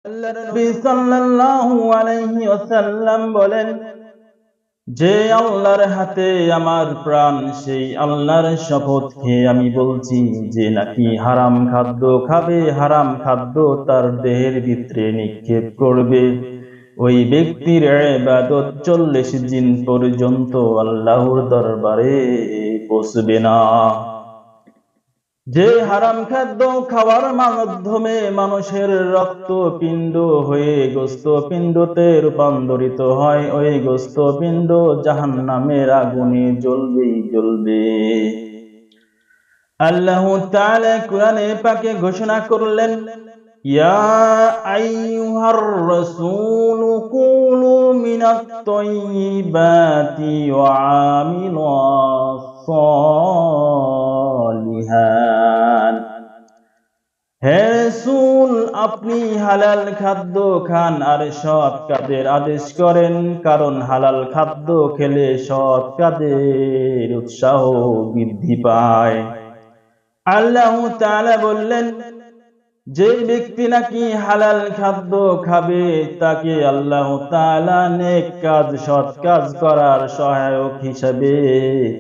আল্লাহর নবী সাল্লাল্লাহু আলাইহি ওয়াসাল্লাম বলেন, যে আল্লাহর হাতে আমার প্রাণ, সেই আল্লাহর শপথ খেয়ে আমি বলছি, যে নাকি হারাম খাদ্য খাবে, হারাম খাদ্য তার দেহের ভিতরে নিক্ষেপ করবে, ওই ব্যক্তির ইবাদত 40 দিন পর্যন্ত আল্লাহর দরবারে পৌঁছবে না। যে হারাম খাদ্য খাওয়ার মাধ্যমে মানুষের রক্তপিণ্ড হয়ে গোস্তপিণ্ডতে রূপান্তরিত হয়, ওই গোস্তপিণ্ড জাহান্নামের আগুনে জ্বলবেই জ্বলবে। আল্লাহ তাআলা কোরআনে পাকে ঘোষণা করলেন, ইয়া আইয়ুহার রাসূলু কুলু মিনাত তাইয়্যিবাতি ওয়া আমিলু সালিহাত। হে রাসূল, আপনি হালাল খাদ্য খান আর সৎ কাজের আদেশ করেন, কারণ হালাল খাদ্য খেলে সৎ কাজের উৎসাহ বৃদ্ধি পায়। আল্লাহ তাআলা বললেন, যে ব্যক্তি নাকি হালাল খাদ্য খাবে, তাকে আল্লাহ তাআলা নেক কাজ, সৎ কাজ করার সহায়ক হিসেবে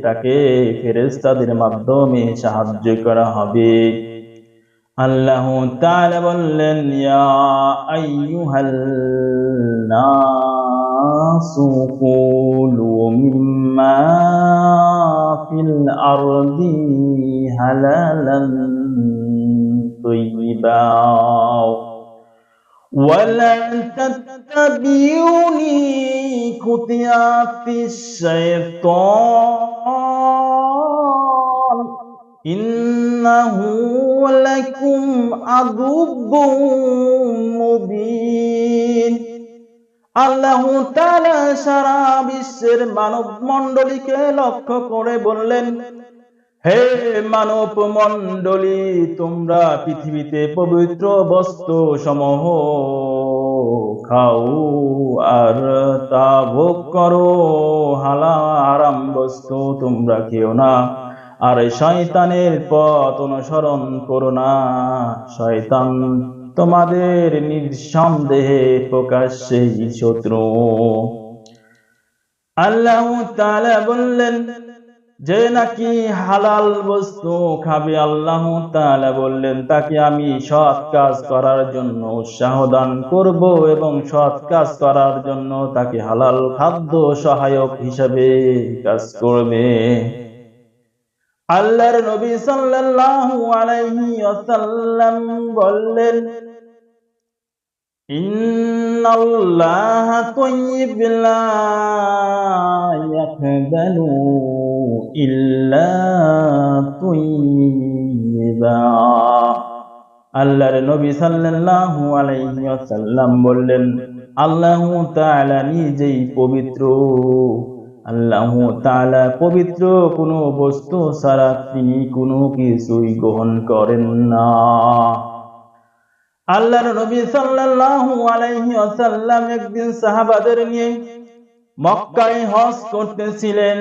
তাকে ফেরেশতাদের মাধ্যমে সাহায্য করা হবে। আল্লাহ তাআলা বললেন, ইয়া আইয়ুহাল নাসু কুলু মিম্মা ফিল আরদি হালালান তাইয়্যিবা ওয়ালা তাত্তাবিউনি খুতিয়াতিশ শাইতান ইন্নাহু লাকুম আদুব্বুম মুবিন। আল্লাহ তাআলা সারা বিশ্বের মানব মণ্ডলীকে লক্ষ্য করে বললেন, হে মানব মণ্ডলী, তোমরা পৃথিবীতে পবিত্র বস্তু সমূহ খাও আর তা ভোগ করো, হারাম বস্তু তোমরা খেও না, আর শয়তানের পথ অনুসরণ করো না, শয়তান তোমাদের নিঃসন্দেহে প্রকাশ্যেই শত্রু। আল্লাহ তাআলা বললেন, যে নাকি হালাল বস্তু খাবে, আল্লাহ তাআলা বললেন, তাকে আমি সৎ কাজ করার জন্য উৎসাহ দান করব এবং সৎ কাজ করার জন্য তাকে হালাল খাদ্য সহায়ক হিসেবে কাজ করবে। আল্লাহর নবী সাল্লাল্লাহু আলাইহি ওয়াসাল্লাম বললেন, ইন্নাল্লাহা তাইয়্যিব লা ইয়াকবালু ইল্লা তাইয়্যিবা। আল্লাহর নবী সাল্লাল্লাহু আলাইহি ওয়াসাল্লাম বললেন, আল্লাহ তাআলা নিজেই পবিত্র, আল্লাহ তাআলা পবিত্র, কোনো বস্তু ছাড়া তিনি কোনো কিছুই গ্রহণ করেন না। আল্লাহর নবী সাল্লাল্লাহু আলাইহি ওয়াসাল্লাম একদিন সাহাবাদের নিয়ে মক্কায় হজ করতেছিলেন।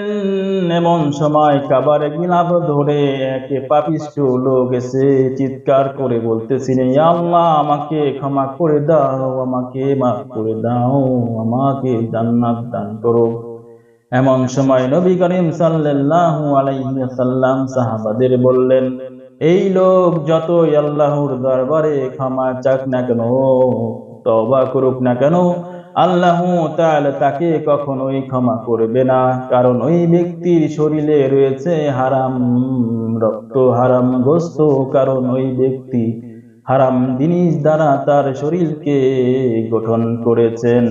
এমন সময় কাবারে গিলাফ ধরে এক পাপিষ্ঠ লোক এসে চিৎকার করে বলতেছিলেন, ইয়া আল্লাহ, আমাকে ক্ষমা করে দাও, আমাকে মাফ করে দাও, আমাকে জান্নাত দান করো। এমন সময় নবী করিম সাল্লাল্লাহু আলাইহি ওয়াসাল্লাম সাহাবাদের বললেন, এই লোক যতই আল্লাহর দরবারে ক্ষমা চাক না কেন, তওবা করুক না কেন, আল্লাহ তাআলা তাকে কখনোই ক্ষমা করবে না, কারণ ওই ব্যক্তির শরীরে রয়েছে হারাম রক্ত, হারাম গোশত, কারণ ওই ব্যক্তি হারাম জিনিস দ্বারা তার শরীরকে গঠন করেছেন।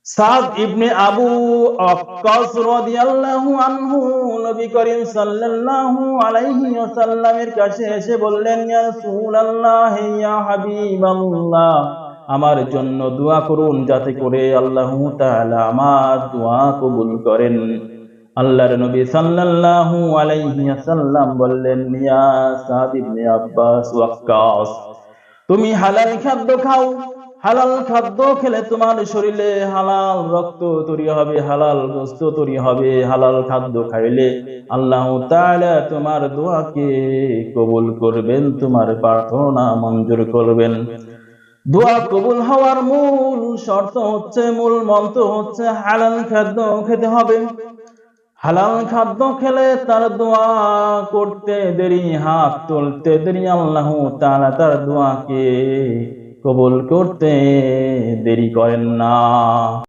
সাদ ইবনে আবু ওয়াক্কাস রাদিয়াল্লাহু আনহু নবী করিম সাল্লাল্লাহু আলাইহি ওয়াসাল্লামের কাছে এসে বললেন, ইয়া রাসূলুল্লাহ, ইয়া হাবিবাল্লাহ, আমার জন্য দোয়া করুন, যাতে করে আল্লাহ তাআলা আমার দোয়া কবুল করেন। আল্লাহর নবী সাল্লাল্লাহু আলাইহি ওয়াসাল্লাম বললেন, ইয়া সাদ ইবনে আব্বাস ওয়াক্কাস, তুমি হালাল খাদ্য খাও, হালাল খাদ্য খেলে তোমার শরীরে হালাল রক্ত তৈরি হবে, হালাল গোশত তৈরি হবে। হালাল খাদ্য খাইলে আল্লাহ তাআলা তোমার দোয়াকে কবুল করবেন, তোমার প্রার্থনা মঞ্জুর করবেন। দোয়া কবুল হওয়ার মূল শর্ত হচ্ছে, মূল মন্ত্র হচ্ছে হালাল খাদ্য খেতে হবে। হালাল খাদ্য খেলে তার দোয়া করতে দেরি, হাত তুলতে দেরি, আল্লাহ তাআলা তার দোয়াকে কবুল করতে দেরি করেন না।